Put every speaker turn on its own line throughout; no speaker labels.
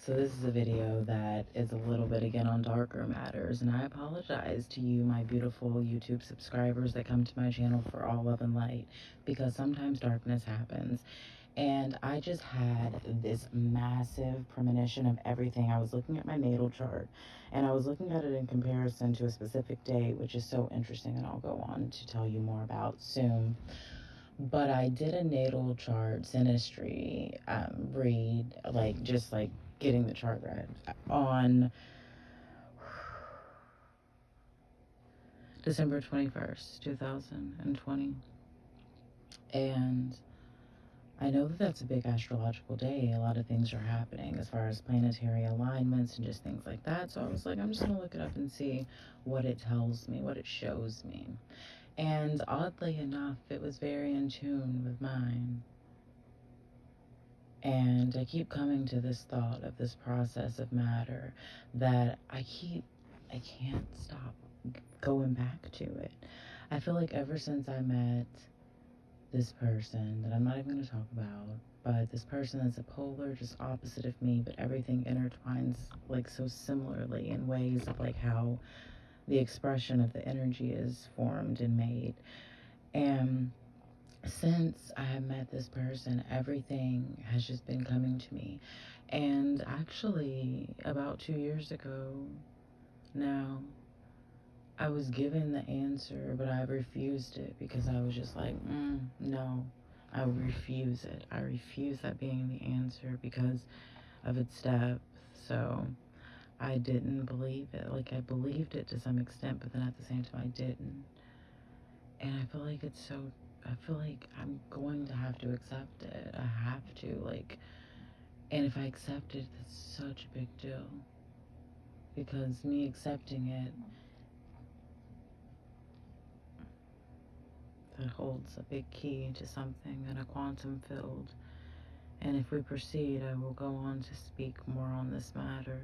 So this is a video that is a little bit again on darker matters, and I apologize to you, my beautiful YouTube subscribers that come to my channel for all love and light, because sometimes darkness happens. And I just had this massive premonition of everything. I was looking at my natal chart, and I was looking at it in comparison to a specific date, which is so interesting, and I'll go on to tell you more about soon. But I did a natal chart synastry read, just getting the chart read on December 21st, 2020. And I know that that's a big astrological day. A lot of things are happening as far as planetary alignments and just things like that. So I was like, I'm just going to look it up and see what it tells me, what it shows me. And oddly enough, it was very in tune with mine. And I keep coming to this thought of this process of matter that I can't stop going back to it. I feel like ever since I met this person that I'm not even going to talk about, but this person is a polar, just opposite of me, but everything intertwines like so similarly in ways of like how the expression of the energy is formed and made. And since I have met this person, everything has just been coming to me. And actually, about 2 years ago now, I was given the answer, but I refused it because I was just like, no, I refuse it. I refuse that being the answer because of its depth. So I didn't believe it. Like, I believed it to some extent, but then at the same time, I didn't. And I feel like I feel like I'm going to have to accept it. I have to, and if I accept it, that's such a big deal. Because me accepting it, that holds a big key to something in a quantum field. And if we proceed, I will go on to speak more on this matter.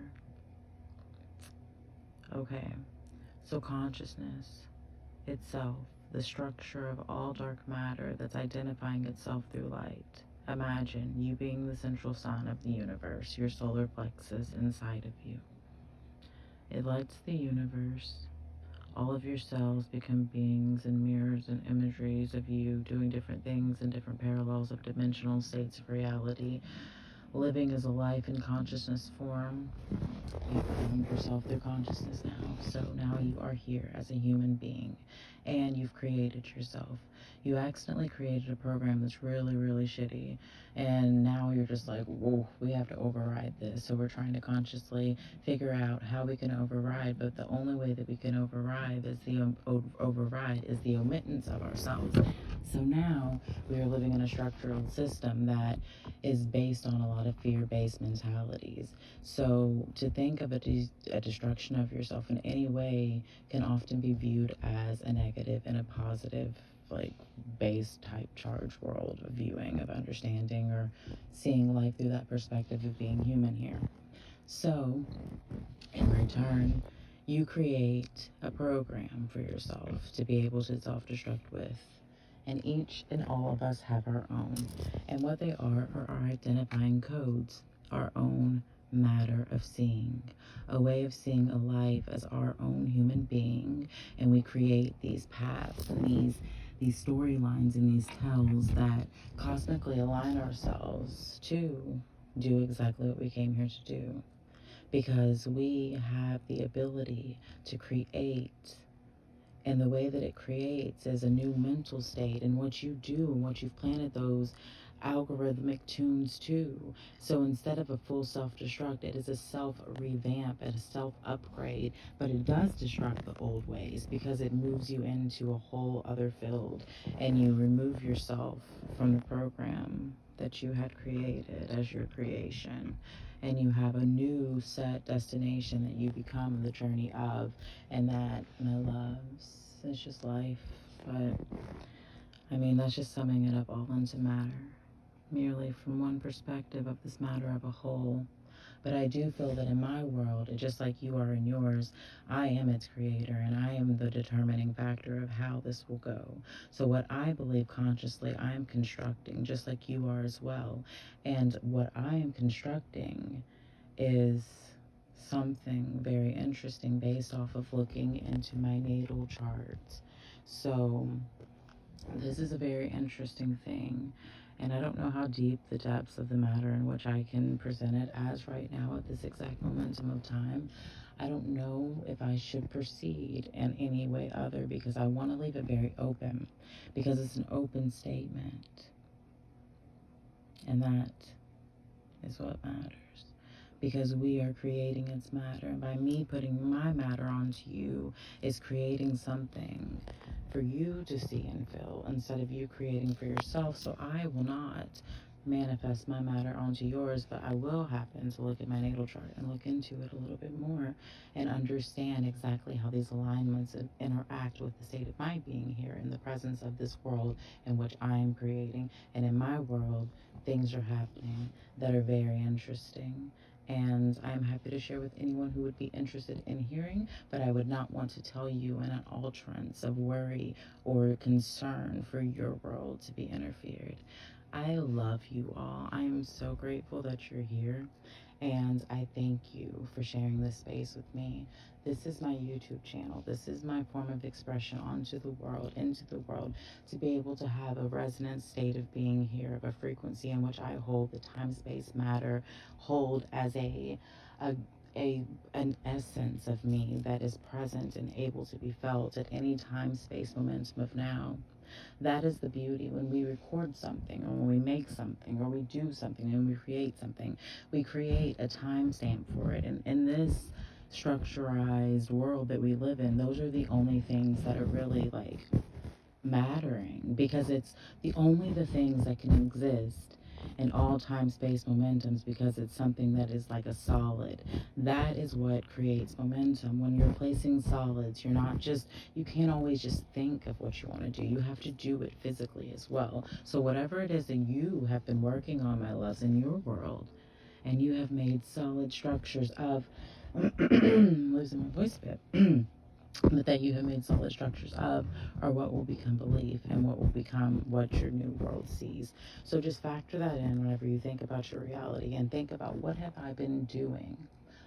Okay, so consciousness itself, the structure of all dark matter that's identifying itself through light. Imagine you being the central sun of the universe, your solar plexus inside of you. It lights the universe. All of your cells become beings and mirrors and imageries of you doing different things in different parallels of dimensional states of reality, living as a life in consciousness form. You found yourself through consciousness now. So now you are here as a human being and you've created yourself. You accidentally created a program that's really, really shitty. And now you're just like, whoa, we have to override this. So we're trying to consciously figure out how we can override. But the only way that we can override is the omittance of ourselves. So now we are living in a structural system that is based on a lot of fear-based mentalities. So to think of a destruction of yourself in any way can often be viewed as a negative and a positive, like base type charge world of viewing, of understanding, or seeing life through that perspective of being human here. So in return, you create a program for yourself to be able to self-destruct with. And each and all of us have our own. And what they are our identifying codes, our own matter of seeing, a way of seeing a life as our own human being. And we create these paths and these storylines and these tells that cosmically align ourselves to do exactly what we came here to do. Because we have the ability to create, and the way that it creates is a new mental state, and what you do and what you've planted those algorithmic tunes to. So instead of a full self-destruct, it is a self-revamp and a self-upgrade, but it does destruct the old ways because it moves you into a whole other field, and you remove yourself from the program that you had created as your creation, and you have a new set destination that you become the journey of. And that, my loves, is just life. But I mean, that's just summing it up all into matter, merely from one perspective of this matter of a whole. But I do feel that in my world, just like you are in yours, I am its creator, and I am the determining factor of how this will go. So what I believe consciously, I am constructing, just like you are as well. And what I am constructing is something very interesting based off of looking into my natal charts. So this is a very interesting thing, and I don't know how deep the depths of the matter in which I can present it as right now at this exact momentum of time. I don't know if I should proceed in any way other, because I want to leave it very open, because it's an open statement, and that is what matters. Because we are creating its matter, and by me putting my matter onto you is creating something for you to see and feel instead of you creating for yourself. So I will not manifest my matter onto yours, but I will happen to look at my natal chart and look into it a little bit more and understand exactly how these alignments interact with the state of my being here in the presence of this world in which I am creating. And in my world, things are happening that are very interesting, and I'm happy to share with anyone who would be interested in hearing, but I would not want to tell you in an utterance of worry or concern for your world to be interfered. I love you all. I am so grateful that you're here, and I thank you for sharing this space with me. This is my YouTube channel. This is my form of expression onto the world, into the world, to be able to have a resonant state of being here, of a frequency in which I hold the time, space, matter, hold as a an essence of me that is present and able to be felt at any time, space, momentum of now. That is the beauty when we record something, or when we make something, or we do something, and we create something. We create a timestamp for it. And in this structurized world that we live in, those are the only things that are really like mattering, because it's the things that can exist in all time, space, momentums, because it's something that is like a solid. That is what creates momentum. When you're placing solids, you're not just, you can't always just think of what you want to do. You have to do it physically as well. So whatever it is that you have been working on, my loves, in your world, and you have made solid structures of losing my voice a bit but that you have made solid structures of, are what will become belief and what will become what your new world sees. So just factor that in whenever you think about your reality, and think about, what have I been doing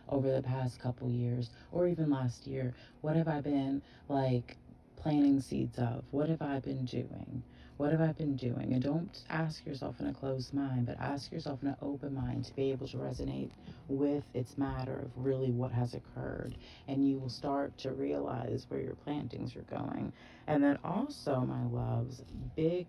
over the past couple years, or even last year? What have I been like planting seeds of? What have I been doing? What have I been doing? And don't ask yourself in a closed mind, but ask yourself in an open mind to be able to resonate with its matter of really what has occurred. And you will start to realize where your plantings are going. And then also, my loves, big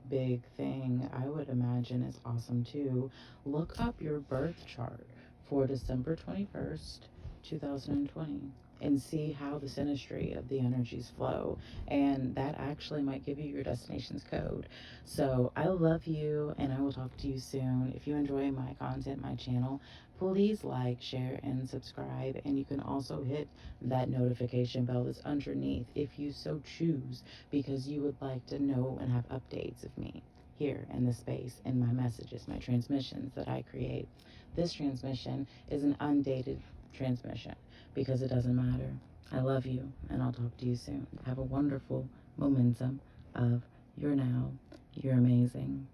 thing I would imagine is awesome too. Look up your birth chart for December 21st, 2020, and see how the synastry of the energies flow. And that actually might give you your destination's code. So I love you, and I will talk to you soon. If you enjoy my content, my channel, please like, share, and subscribe. And you can also hit that notification bell that's underneath if you so choose, because you would like to know and have updates of me here in the space, in my messages, my transmissions that I create. This transmission is an undated transmission, because it doesn't matter. I love you, and I'll talk to you soon. Have a wonderful momentum of you're now. You're amazing.